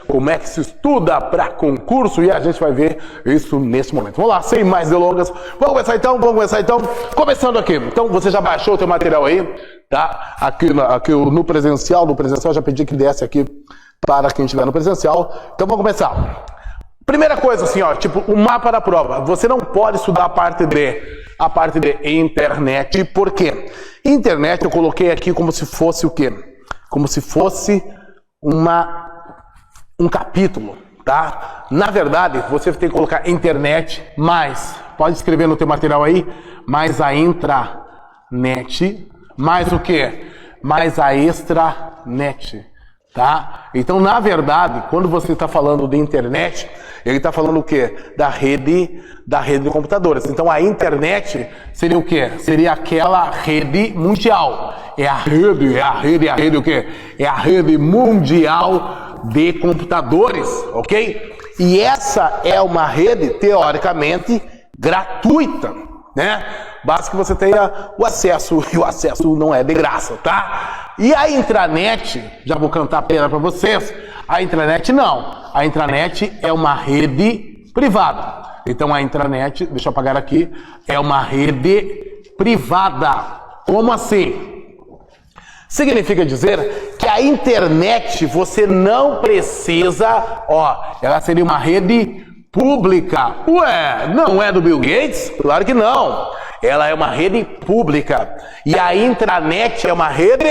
como é que se estuda para concurso, e a gente vai ver isso nesse momento. Vamos lá, sem mais delongas, vamos começar então, começando aqui. Então você já baixou o teu material aí, tá? Aqui no presencial, já pedi que desse aqui para quem estiver no presencial. Então vamos começar. Primeira coisa assim, ó, tipo o mapa da prova. Você não pode estudar a parte de internet. Por quê? Internet eu coloquei aqui como se fosse o quê? Como se fosse um capítulo, tá? Na verdade, você tem que colocar internet mais, pode escrever no teu material aí, mais a intranet, mais o quê? Mais a extranet, tá? Então, na verdade, quando você está falando de internet, ele está falando o quê? Da rede de computadores. Então, a internet seria o quê? Seria aquela rede mundial. É a rede o quê? É a rede mundial de computadores, ok? E essa é uma rede, teoricamente, gratuita, né? Basta que você tenha o acesso, e o acesso não é de graça, tá? E a intranet, já vou cantar a pena para vocês, a intranet não. A intranet é uma rede privada. Então a intranet, deixa eu apagar aqui, é uma rede privada. Como assim? Significa dizer que a internet você não precisa, ó, ela seria uma rede pública. Ué, não é do Bill Gates? Claro que não. Ela é uma rede pública. E a intranet é uma rede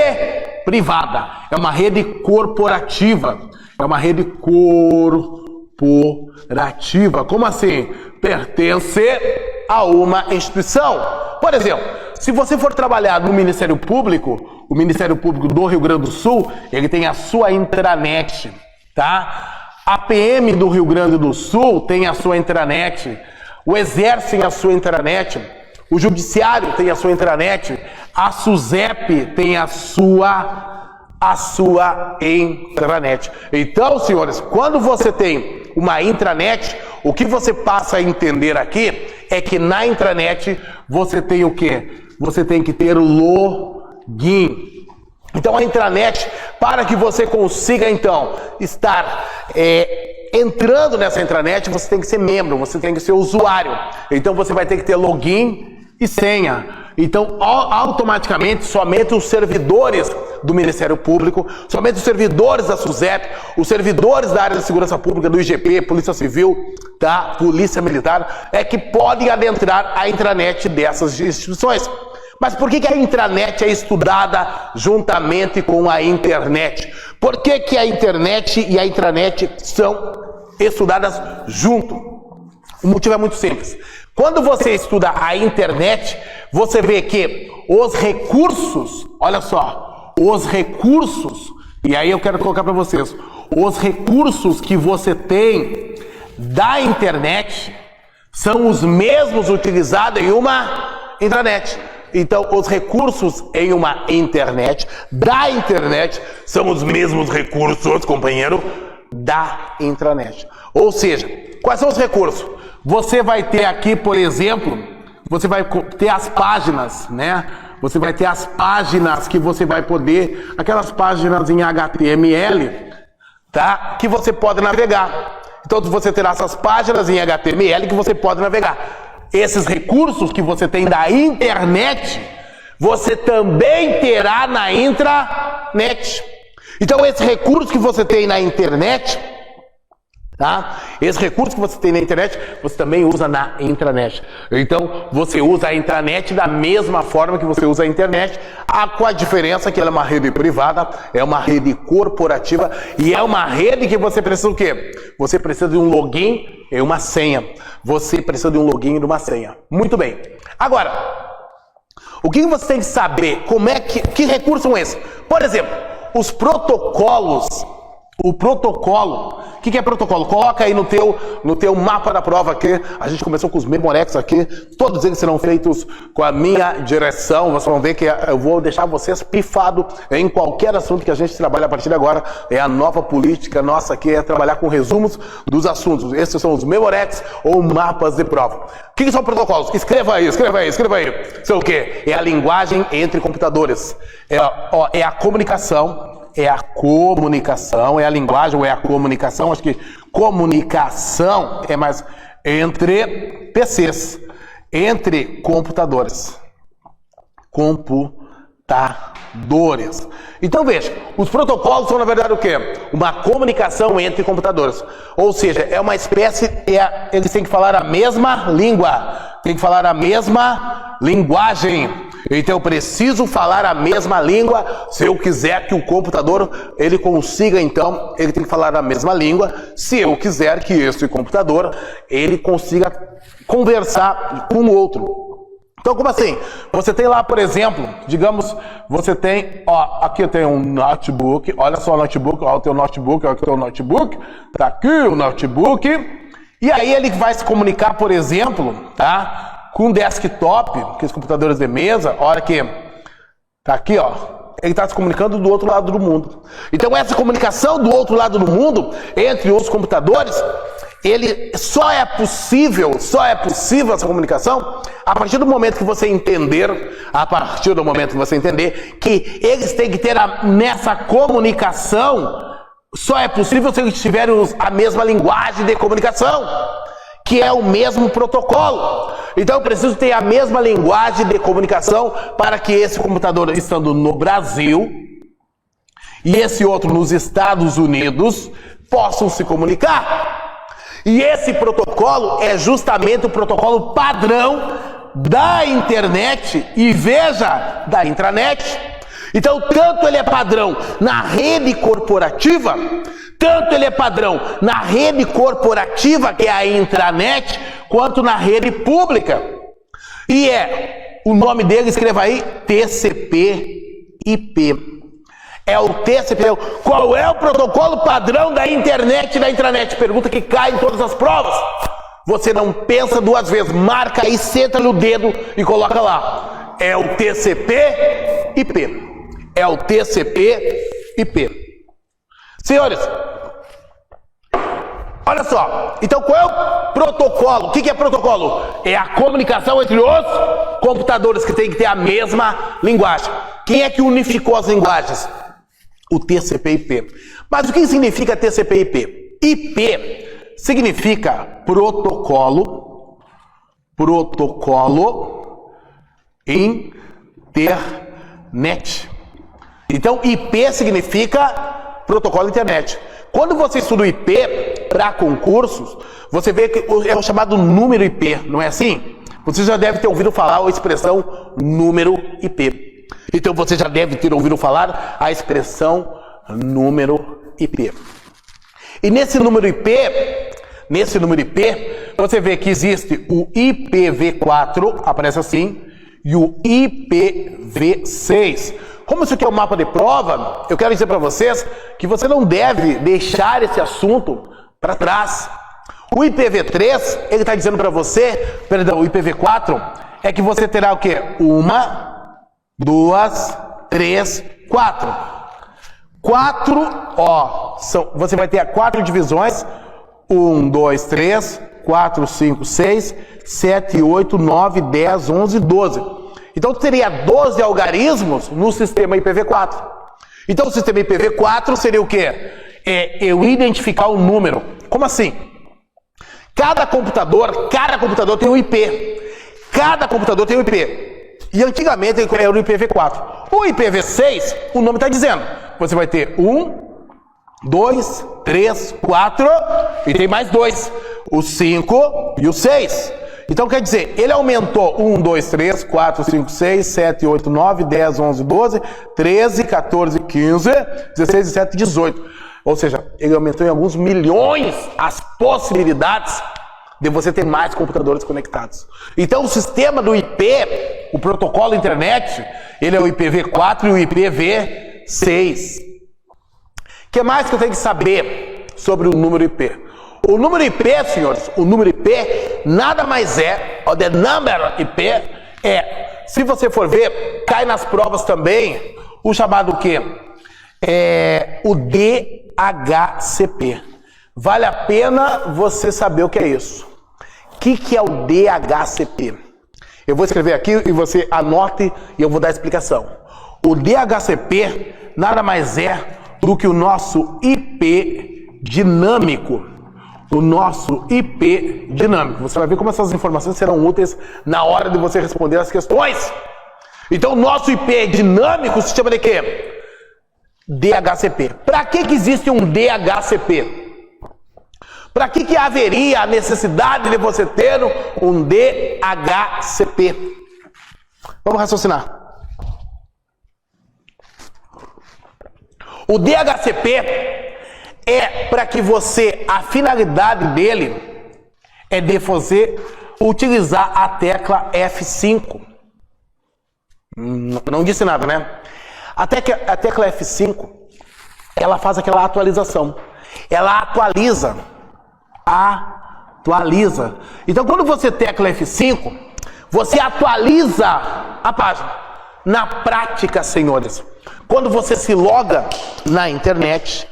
privada. É uma rede corporativa. É uma rede corporativa. Como assim? Pertence a uma instituição. Por exemplo, se você for trabalhar no Ministério Público, o Ministério Público do Rio Grande do Sul, ele tem a sua intranet, tá? A PM do Rio Grande do Sul tem a sua intranet, o Exército tem a sua intranet, o Judiciário tem a sua intranet, a SUSEP tem a sua intranet. Então, senhores, quando você tem uma intranet, o que você passa a entender aqui é que na intranet você tem o quê? Você tem que ter login. Então a intranet, para que você consiga então estar entrando nessa intranet, você tem que ser membro, você tem que ser usuário. Então você vai ter que ter login e senha. Então automaticamente somente os servidores do Ministério Público, somente os servidores da SUSEP, os servidores da área da segurança pública, do IGP, Polícia Civil, da Polícia Militar, é que podem adentrar a intranet dessas instituições. Mas por que a intranet é estudada juntamente com a internet? Por que a internet e a intranet são estudadas junto? O motivo é muito simples. Quando você estuda a internet, você vê que os recursos, olha só, os recursos, e aí eu quero colocar para vocês, os recursos que você tem da internet são os mesmos utilizados em uma intranet. Então, os recursos em uma internet, da internet, são os mesmos recursos, companheiro, da intranet. Ou seja, quais são os recursos? Você vai ter aqui, por exemplo, você vai ter as páginas, né? Você vai ter as páginas que você vai poder, aquelas páginas em HTML, tá? Que você pode navegar. Então, você terá essas páginas em HTML que você pode navegar. Esses recursos que você tem da internet, você também terá na intranet. Então, esse recurso que você tem na internet, tá? Esse recurso que você tem na internet, você também usa na intranet. Então, você usa a intranet da mesma forma que você usa a internet, com a diferença que ela é uma rede privada, é uma rede corporativa e é uma rede que você precisa do quê? Você precisa de um login e uma senha. Você precisa de um login e de uma senha. Muito bem. Agora, o que você tem que saber? Que recursos são esses? Por exemplo, os protocolos. O protocolo. O que é protocolo? Coloca aí no teu mapa da prova aqui. A gente começou com os Memorex aqui. Todos eles serão feitos com a minha direção. Vocês vão ver que eu vou deixar vocês pifados em qualquer assunto que a gente trabalha a partir de agora. É a nova política nossa aqui, é trabalhar com resumos dos assuntos. Esses são os Memorex ou mapas de prova. O que são protocolos? Escreva aí. São o quê? É a linguagem entre computadores. É a comunicação é a comunicação, é a linguagem ou é a comunicação. Acho que comunicação é mais entre PCs, entre computadores. Computadores. Então veja, os protocolos são na verdade o quê? Uma comunicação entre computadores. Ou seja, é uma espécie, eles têm que falar a mesma língua, têm que falar a mesma linguagem. Então eu preciso falar a mesma língua se eu quiser que o computador ele consiga, então ele tem que falar a mesma língua se eu quiser que esse computador ele consiga conversar com o outro. Então, como assim? Você tem lá, por exemplo, digamos, você tem, ó, aqui eu tenho um notebook, olha só o notebook, ó, o teu notebook, ó, aqui o teu notebook, tá aqui o notebook, e aí ele vai se comunicar, por exemplo, tá, com um desktop, aqueles computadores de mesa, olha que tá aqui, ó, ele está se comunicando do outro lado do mundo. Então, essa comunicação do outro lado do mundo, entre os computadores, ele só é possível essa comunicação a partir do momento que você entender, que eles têm que ter nessa comunicação, só é possível se eles tiverem a mesma linguagem de comunicação, que é o mesmo protocolo. Então eu preciso ter a mesma linguagem de comunicação para que esse computador estando no Brasil e esse outro nos Estados Unidos possam se comunicar. E esse protocolo é justamente o protocolo padrão da internet e veja, da intranet. Então, tanto ele é padrão na rede corporativa, tanto ele é padrão na rede corporativa, que é a intranet, quanto na rede pública. E o nome dele, escreva aí, TCP/IP. É o TCP. Qual é o protocolo padrão da internet e da intranet? Pergunta que cai em todas as provas. Você não pensa duas vezes. Marca aí, senta-lhe o dedo e coloca lá. É o TCP/IP. É o TCP/IP. Senhores, olha só. Então qual é o protocolo? O que é protocolo? É a comunicação entre os computadores que tem que ter a mesma linguagem. Quem é que unificou as linguagens? O TCP/IP. Mas o que significa TCP/IP? IP significa protocolo internet. Então IP significa protocolo internet. Quando você estuda o IP para concursos, você vê que é o chamado número IP, não é assim? Você já deve ter ouvido falar a expressão número IP. Então você já deve ter ouvido falar a expressão número IP. E nesse número IP, você vê que existe o IPv4, aparece assim, e o IPv6. Como isso aqui é um mapa de prova, eu quero dizer para vocês que você não deve deixar esse assunto para trás. O IPv3, ele está dizendo para você, perdão, o IPv4, é que você terá o quê? 1, 2, 3, 4. 4, ó, você vai ter 4 divisões. 1, 2, 3, 4, 5, 6, 7, 8, 9, 10, 11, 12. Então teria 12 algarismos no sistema IPv4. Então o sistema IPv4 seria o quê? Eu identificar um número. Como assim? Cada computador tem um IP. Cada computador tem um IP. E antigamente era o IPv4. O IPv6, o nome está dizendo. Você vai ter 1, 2, 3, 4 e tem mais 2. O 5 e o 6. Então quer dizer, ele aumentou 1, 2, 3, 4, 5, 6, 7, 8, 9, 10, 11, 12, 13, 14, 15, 16, 17, 18. Ou seja, ele aumentou em alguns milhões as possibilidades de você ter mais computadores conectados. Então o sistema do IP, o protocolo internet, ele é o IPv4 e o IPv6. O que mais que eu tenho que saber sobre o número IP? O número IP, senhores, o número IP nada mais é, o the number IP se você for ver, cai nas provas também, o chamado o quê? O DHCP. Vale a pena você saber o que é isso. O que é o DHCP? Eu vou escrever aqui e você anote e eu vou dar a explicação. O DHCP nada mais é do que o nosso IP dinâmico. O nosso IP dinâmico. Você vai ver como essas informações serão úteis na hora de você responder as questões. Então, o nosso IP dinâmico se chama de quê? DHCP. Para que existe um DHCP? Para que haveria a necessidade de você ter um DHCP? Vamos raciocinar. O DHCP é para que você, a finalidade dele é de você utilizar a tecla F5. Não disse nada, né? A tecla F5, ela faz aquela atualização. Ela atualiza. Então, quando você tecla F5, você atualiza a página. Na prática, senhores, quando você se loga na internet,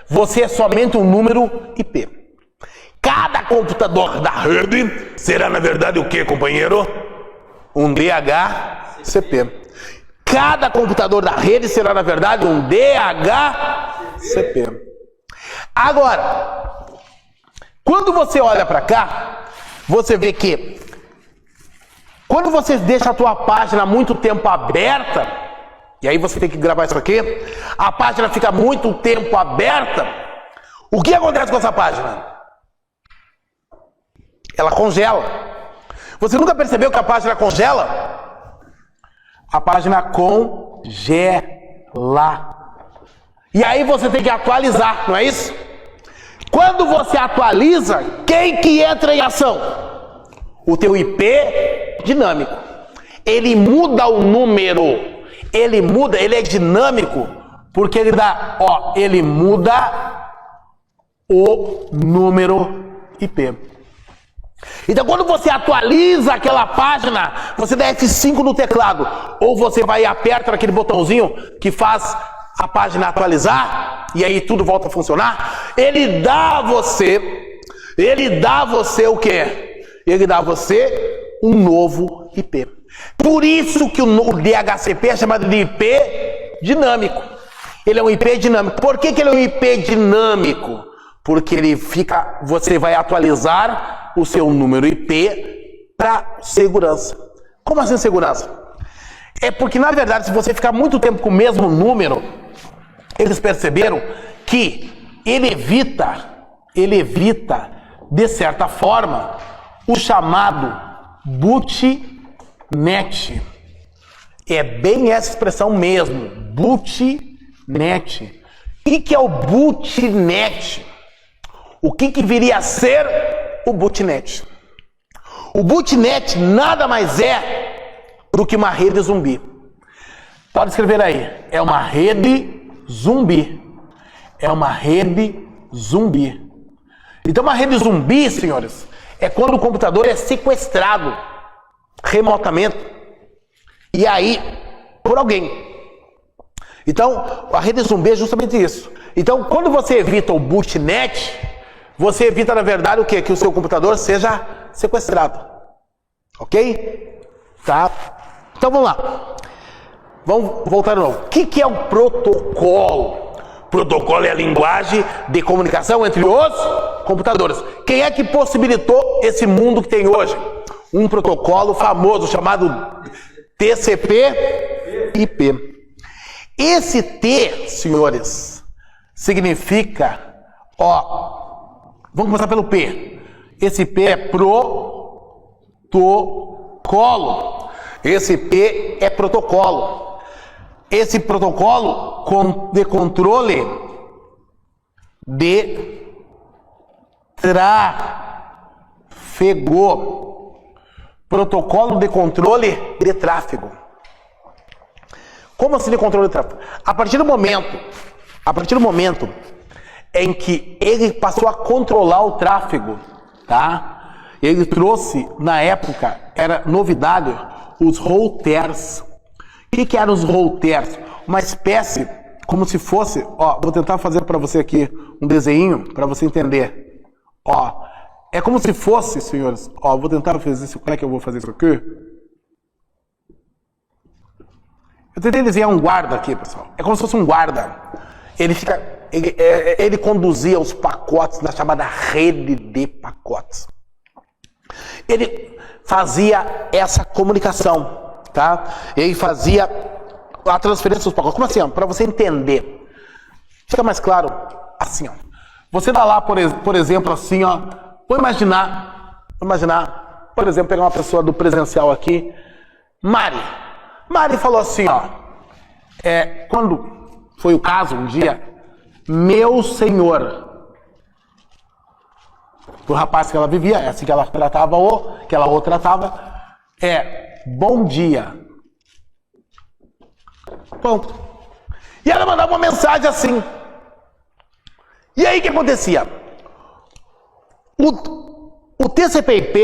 você é somente um número IP. Cada computador da rede será, na verdade, o que, companheiro? Um DHCP. Cada computador da rede será, na verdade, um DHCP. Agora, quando você olha para cá, você vê que quando você deixa a tua página muito tempo aberta, e aí você tem que gravar isso aqui, a página fica muito tempo aberta, o que acontece com essa página? Ela congela. Você nunca percebeu que a página congela? A página congela. E aí você tem que atualizar, não é isso? Quando você atualiza, quem que entra em ação? O teu IP dinâmico. Ele muda o número. Ele é dinâmico, porque ele muda o número IP. Então, quando você atualiza aquela página, você dá F5 no teclado, ou você vai e aperta naquele botãozinho que faz a página atualizar, e aí tudo volta a funcionar. Ele dá a você o quê? Ele dá a você um novo IP. Por isso que o DHCP é chamado de IP dinâmico. Ele é um IP dinâmico. Por que ele é um IP dinâmico? Porque você vai atualizar o seu número IP para segurança. Como assim segurança? É porque, na verdade, se você ficar muito tempo com o mesmo número, eles perceberam que ele evita, de certa forma, o chamado bootnet. É bem essa expressão mesmo, bootnet. O que é o bootnet? O que viria a ser o bootnet? O bootnet nada mais é do que uma rede zumbi. Pode escrever aí. É uma rede zumbi. É uma rede zumbi. Então, uma rede zumbi, senhores, é quando o computador é sequestrado remotamente. E aí, por alguém. Então, a rede zumbi é justamente isso. Então, quando você evita o bootnet, você evita, na verdade, o quê? Que o seu computador seja sequestrado. Ok? Tá? Então, vamos lá. Vamos voltar de novo. O que é um protocolo? Protocolo é a linguagem de comunicação entre os computadores. Quem é que possibilitou esse mundo que tem hoje? Um protocolo famoso chamado TCP/IP. Esse T, senhores, significa, vamos começar pelo P. Esse P é protocolo. Esse P é protocolo. Esse protocolo de controle de tráfego. Protocolo de controle de tráfego. Como assim de controle de tráfego? A partir do momento em que ele passou a controlar o tráfego, tá? Ele trouxe, na época, era novidade, os routers. O que eram os routers? Uma espécie, como se fosse, vou tentar fazer para você aqui um desenho para você entender. É como se fosse, senhores, ó, vou tentar fazer isso, como é que eu vou fazer isso aqui? Eu tentei desenhar um guarda aqui, pessoal. É como se fosse um guarda. Ele conduzia os pacotes na chamada rede de pacotes. Ele fazia essa comunicação, tá? Ele fazia a transferência dos pacotes. Como assim? Para você entender. Fica mais claro assim, ó. Você dá lá, por exemplo, assim, ó. Vou imaginar, por exemplo, pegar uma pessoa do presencial aqui. Mari falou assim, ó. Quando foi o caso, um dia, meu senhor. O rapaz que ela vivia, é assim que ela tratava que ela o tratava, bom dia. Ponto. E ela mandava uma mensagem assim. E aí o que acontecia? O TCP/IP,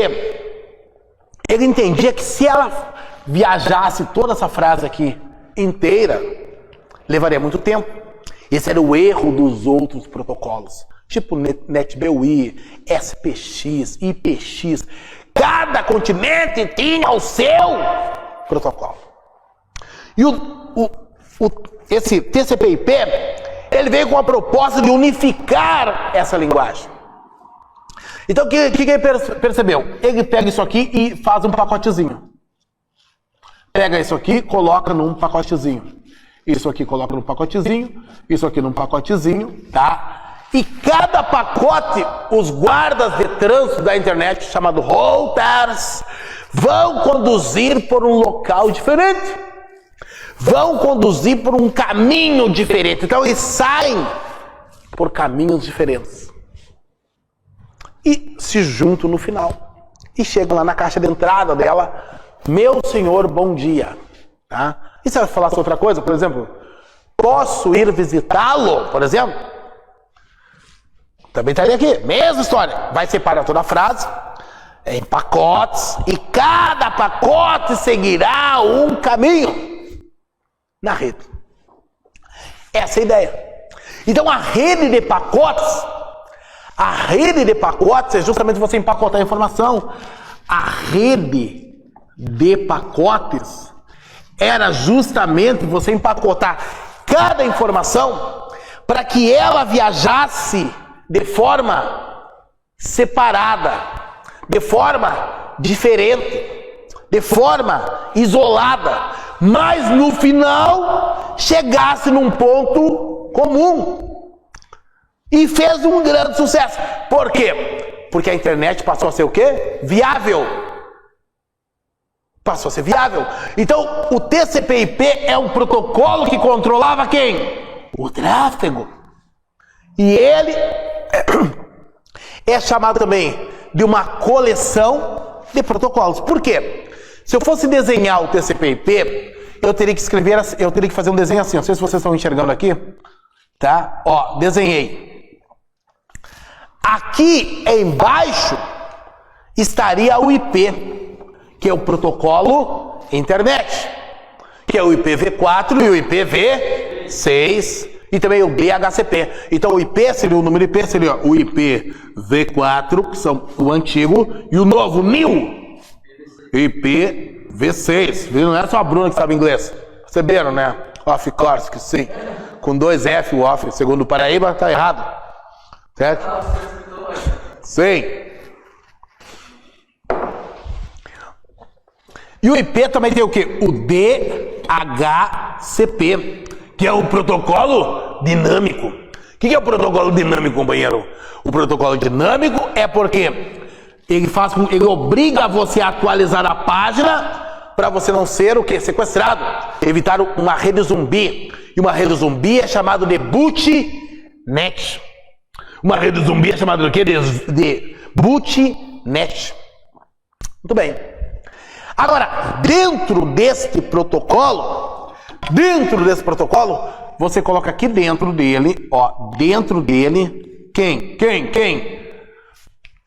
ele entendia que se ela viajasse toda essa frase aqui inteira, levaria muito tempo. Esse era o erro dos outros protocolos. Tipo NetBEUI, SPX, IPX. Cada continente tinha o seu protocolo. E esse TCP/IP, ele veio com a proposta de unificar essa linguagem. Então, o que ele percebeu? Ele pega isso aqui e faz um pacotezinho. Pega isso aqui, coloca num pacotezinho. Isso aqui coloca num pacotezinho. Isso aqui num pacotezinho, tá? E cada pacote, os guardas de trânsito da internet, chamado routers, vão conduzir por um local diferente. Vão conduzir por um caminho diferente. Então, eles saem por caminhos diferentes. E se juntam no final. E chegam lá na caixa de entrada dela. Meu senhor, bom dia. Tá? E se ela falasse outra coisa, por exemplo, posso ir visitá-lo, por exemplo? Também estaria aqui. Mesma história. Vai separar toda a frase em pacotes. E cada pacote seguirá um caminho na rede. Essa é a ideia. Então, a rede de pacotes é justamente você empacotar a informação. A rede de pacotes era justamente você empacotar cada informação para que ela viajasse de forma separada, de forma diferente, de forma isolada, mas no final chegasse num ponto comum. E fez um grande sucesso. Por quê? Porque a internet passou a ser o quê? Viável. Passou a ser viável. Então, o TCP/IP é um protocolo que controlava quem? O tráfego. E ele é chamado também de uma coleção de protocolos. Por quê? Se eu fosse desenhar o TCP/IP, eu teria que fazer um desenho assim. Não sei se vocês estão enxergando aqui. Tá? Ó, desenhei. Aqui embaixo estaria o IP, que é o protocolo internet, que é o IPv4 e o IPv6 e também o DHCP. Então o IP seria o número IP, seria o IPv4, que são o antigo, e o novo new IPv6. Não é só a Bruna que sabe inglês. Perceberam, né? Of course que sim. Com 2 F o off, segundo o Paraíba, tá errado. Certo? Sim. E o IP também tem o quê? O DHCP, que é o protocolo dinâmico. O que é o protocolo dinâmico, companheiro? O protocolo dinâmico é porque ele obriga você a atualizar a página para você não ser o quê? Sequestrado. Evitar uma rede zumbi. E uma rede zumbi é chamada de bootnet. Uma rede zumbi é chamada de quê? De bootnet. Muito bem. Agora, dentro desse protocolo, você coloca aqui dentro dele, ó, dentro dele, quem?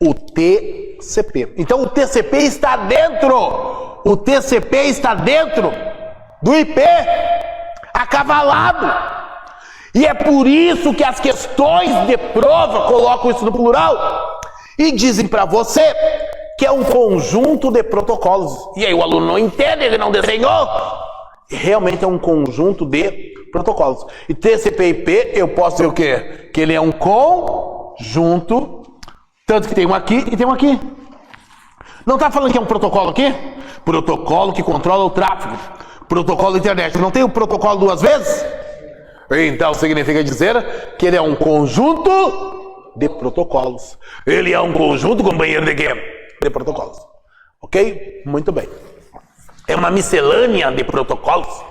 O TCP. Então, o TCP está dentro. O TCP está dentro do IP, acavalado. E é por isso que as questões de prova colocam isso no plural. E dizem para você que é um conjunto de protocolos. E aí o aluno não entende, ele não desenhou. Realmente é um conjunto de protocolos. E TCP/IP, eu posso dizer o quê? Que ele é um conjunto, tanto que tem um aqui e tem um aqui. Não está falando que é um protocolo aqui? Protocolo que controla o tráfego. Protocolo da internet. Não tem o protocolo duas vezes? Então significa dizer que ele é um conjunto de protocolos. Ele é um conjunto, companheiro, de quê? De protocolos. Ok? Muito bem. É uma miscelânea de protocolos.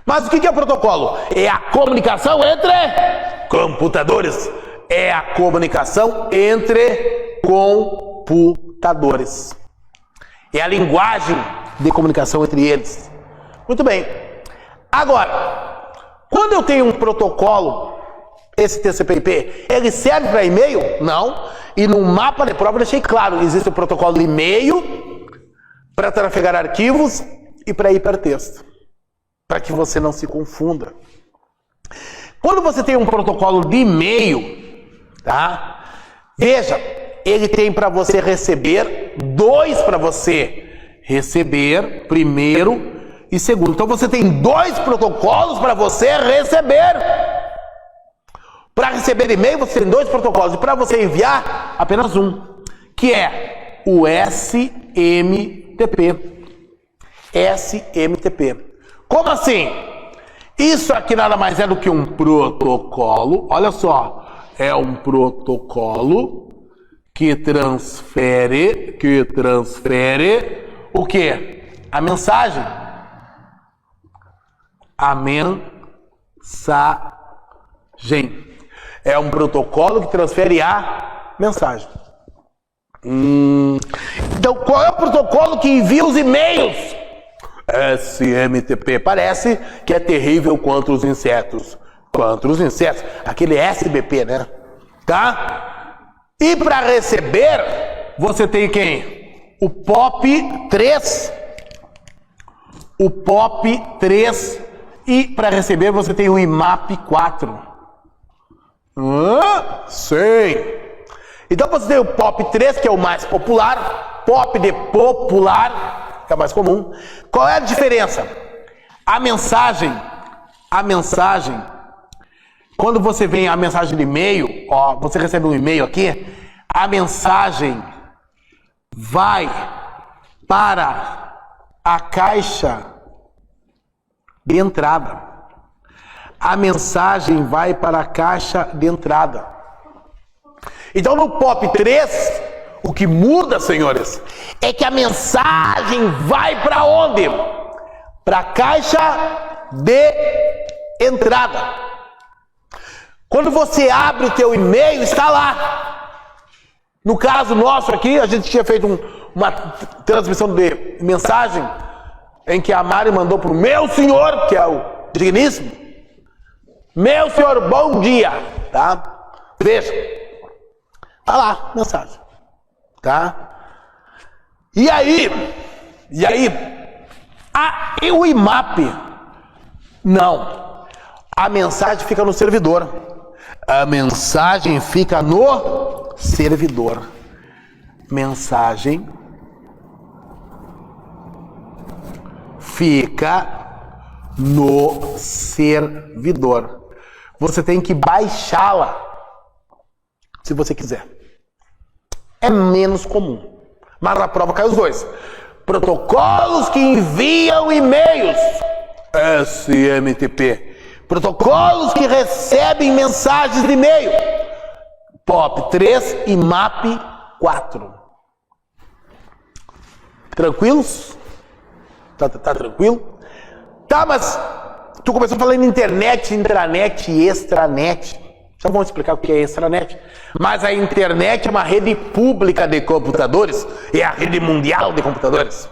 Mas o que é protocolo? É a comunicação entre computadores. É a comunicação entre computadores. É a linguagem de comunicação entre eles. Muito bem. Agora, quando eu tenho um protocolo, esse TCP/IP, ele serve para e-mail? Não. E no mapa de prova eu deixei claro, existe o protocolo de e-mail para trafegar arquivos e para hipertexto, para que você não se confunda. Quando você tem um protocolo de e-mail, tá? Veja, ele tem para você receber, dois para você receber, primeiro e segundo. Então você tem dois protocolos para você receber. Para receber e-mail você tem dois protocolos e para você enviar apenas um, que é o SMTP. SMTP. Como assim? Isso aqui nada mais é do que um protocolo. Olha só, é um protocolo que transfere o quê? A mensagem. A mensagem. É um protocolo que transfere a mensagem. Então, qual é o protocolo que envia os e-mails? SMTP. Parece que é terrível contra os insetos. Contra os insetos. Aquele SBP, né? Tá? E para receber, você tem quem? O POP3. O POP3. E para receber, você tem o IMAP4. Sim. Então você tem o POP3, que é o mais popular. POP de popular, que é o mais comum. Qual é a diferença? A mensagem, quando você vem a mensagem de e-mail, ó, você recebe um e-mail aqui, a mensagem vai para a caixa de entrada. A mensagem vai para a caixa de entrada. Então no POP3, o que muda, senhores, é que a mensagem vai para onde? Para a caixa de entrada. Quando você abre o teu e-mail, está lá. No caso nosso aqui, a gente tinha feito uma transmissão de mensagem em que a Mari mandou para o meu senhor, que é o digníssimo. Meu senhor, bom dia, tá? Veja, tá lá, mensagem, tá? E aí, e o IMAP? Não, a mensagem fica no servidor. A mensagem fica no servidor. Mensagem fica no servidor. Você tem que baixá-la, se você quiser. É menos comum, mas na prova cai os dois. Protocolos que enviam e-mails, SMTP. Protocolos que recebem mensagens de e-mail, POP3 e MAP4. Tranquilos? Tá tranquilo? Tá, mas tu começou falando internet, intranet e extranet. Já vamos explicar o que é extranet. Mas a internet é uma rede pública de computadores, é a rede mundial de computadores.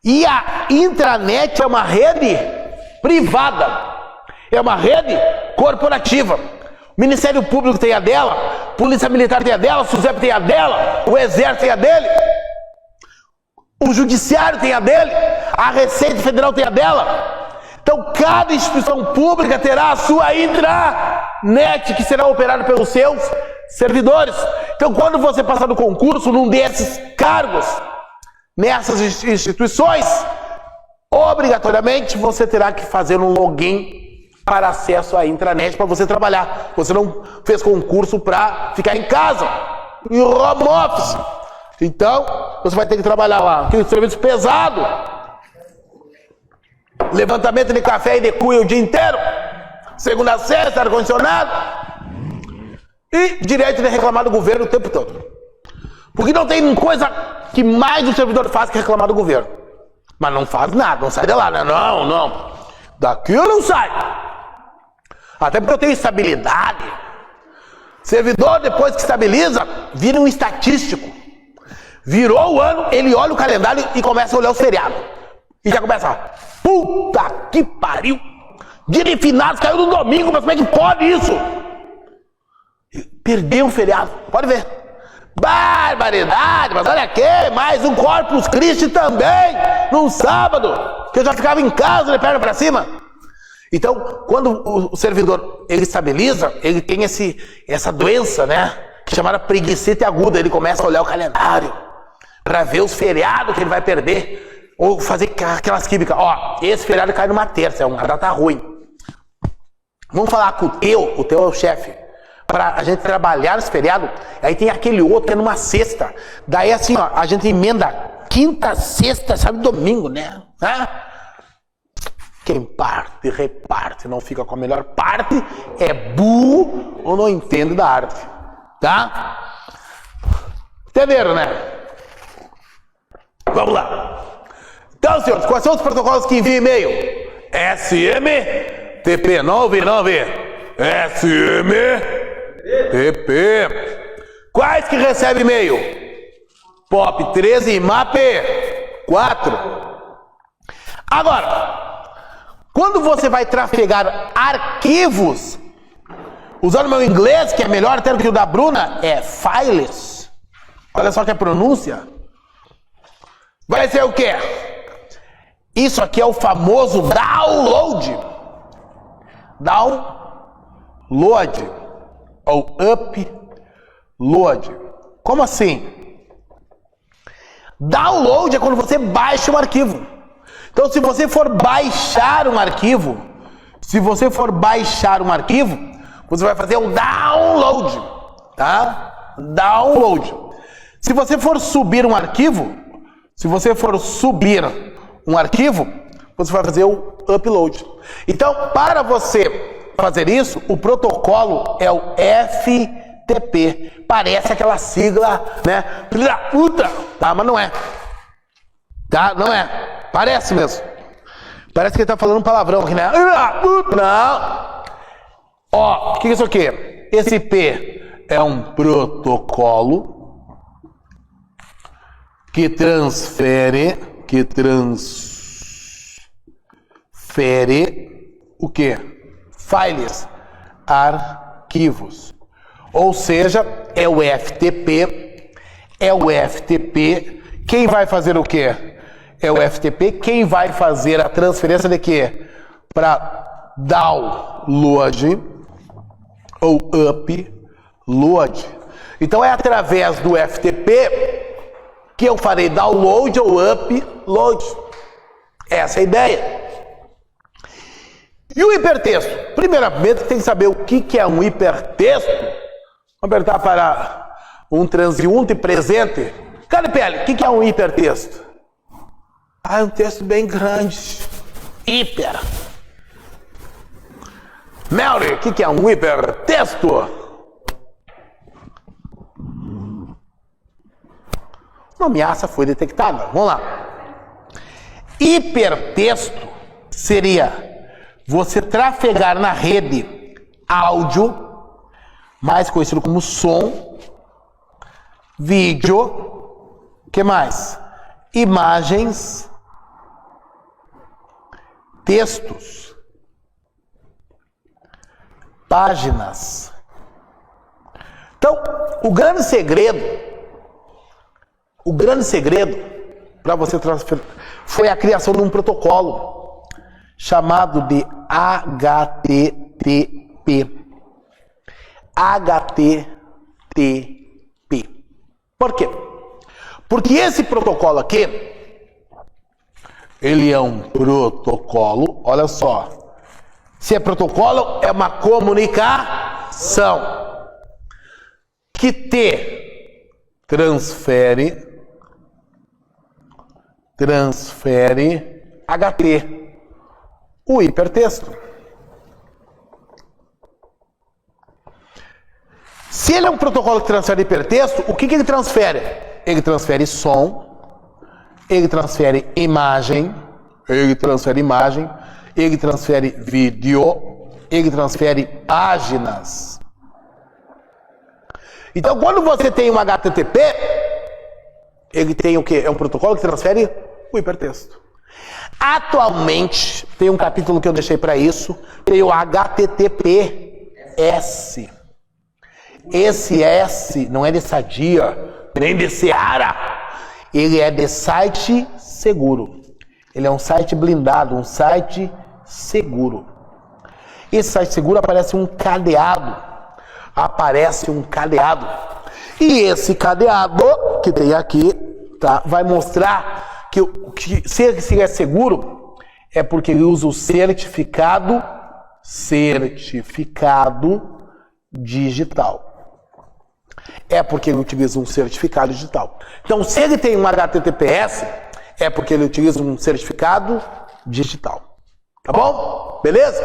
E a intranet é uma rede privada, é uma rede corporativa. O Ministério Público tem a dela, Polícia Militar tem a dela, o SUSEP tem a dela, o Exército tem a dele, o Judiciário tem a dele, a Receita Federal tem a dela. Então cada instituição pública terá a sua intranet, que será operada pelos seus servidores. Então, quando você passar no concurso, num desses cargos, nessas instituições, obrigatoriamente você terá que fazer um login para acesso à intranet para você trabalhar. Você não fez concurso para ficar em casa, em home office. Então, você vai ter que trabalhar lá. Aquele serviço pesado. Levantamento de café e de cuia o dia inteiro. Segunda a sexta, ar-condicionado. E direito de reclamar do governo o tempo todo. Porque não tem coisa que mais o servidor faz que reclamar do governo. Mas não faz nada, não sai de lá, né? Não. Daqui eu não saio. Até porque eu tenho estabilidade. Servidor, depois que estabiliza, vira um estatístico. Virou o ano, ele olha o calendário e começa a olhar os feriados. E já começa, puta que pariu. Dia de finados caiu no domingo, mas como é que pode isso? Perdeu um feriado, pode ver. Barbaridade, mas olha aqui, mais um Corpus Christi também, num sábado, que eu já ficava em casa, de perna pra cima. Então, quando o servidor, ele estabiliza, ele tem essa doença, né, chamada preguicite aguda, ele começa a olhar o calendário, para ver os feriados que ele vai perder, ou fazer aquelas químicas, ó, esse feriado cai numa terça, é uma data ruim. Vamos falar com o teu é o chefe, para a gente trabalhar nesse feriado, aí tem aquele outro que é numa sexta, daí assim, ó, a gente emenda quinta, sexta, sabe, domingo, né? Quem parte, reparte, não fica com a melhor parte, é burro ou não entende da arte, tá? Entenderam, né? Vamos lá. Então, senhores, quais são os protocolos que enviam e-mail? SMTP99, SMTP. Quais que recebem e-mail? POP 13 e MAP 4. Agora, quando você vai trafegar arquivos, usando o meu inglês, que é melhor até do que o da Bruna, é files. Olha só que a pronúncia. Vai ser o quê? Isso aqui é o famoso download. Download. Ou upload. Como assim? Download é quando você baixa um arquivo. Então, se você for baixar um arquivo, você vai fazer um download, tá? Download. Se você for subir um arquivo, você vai fazer o upload. Então, para você fazer isso, o protocolo é o FTP. Parece aquela sigla, né? Filha da puta, tá? Mas não é. Tá? Não é. Parece mesmo. Parece que ele tá falando um palavrão aqui, né? Não. Ó, o que é isso aqui? Esse P é um protocolo que transfere o quê? Files, arquivos. Ou seja, é o FTP. Quem vai fazer o quê? É o FTP. Quem vai fazer a transferência de quê? Para download ou upload. Então é através do FTP que eu farei download ou upload. Essa é a ideia. E o hipertexto? Primeiramente tem que saber o que é um hipertexto. Vamos apertar para um transeunte presente. Cadê Pele? O que é um hipertexto? É um texto bem grande. Hiper. Melry, o que é um hipertexto? Uma ameaça foi detectada. Vamos lá. Hipertexto seria você trafegar na rede áudio, mais conhecido como som, vídeo, que mais? Imagens, textos, páginas. Então, o grande segredo para você transferir foi a criação de um protocolo chamado de HTTP. HTTP. Por quê? Porque esse protocolo aqui, ele é um protocolo, olha só. Se é protocolo, é uma comunicação que transfere HT, o hipertexto. Se ele é um protocolo que transfere hipertexto, o que ele transfere? Ele transfere som, ele transfere imagem, ele transfere vídeo, ele transfere páginas. Então, quando você tem um HTTP, ele tem o quê? É um protocolo que transfere o hipertexto. Atualmente, tem um capítulo que eu deixei para isso, tem o HTTPS. Esse S não é de Sadia, nem de Seara. Ele é de site seguro. Ele é um site blindado, um site seguro. Esse site seguro aparece um cadeado. E esse cadeado que tem aqui, tá, vai mostrar que se ele é seguro, é porque ele usa o certificado digital. É porque ele utiliza um certificado digital. Então, se ele tem um HTTPS, é porque ele utiliza um certificado digital. Tá bom? Beleza?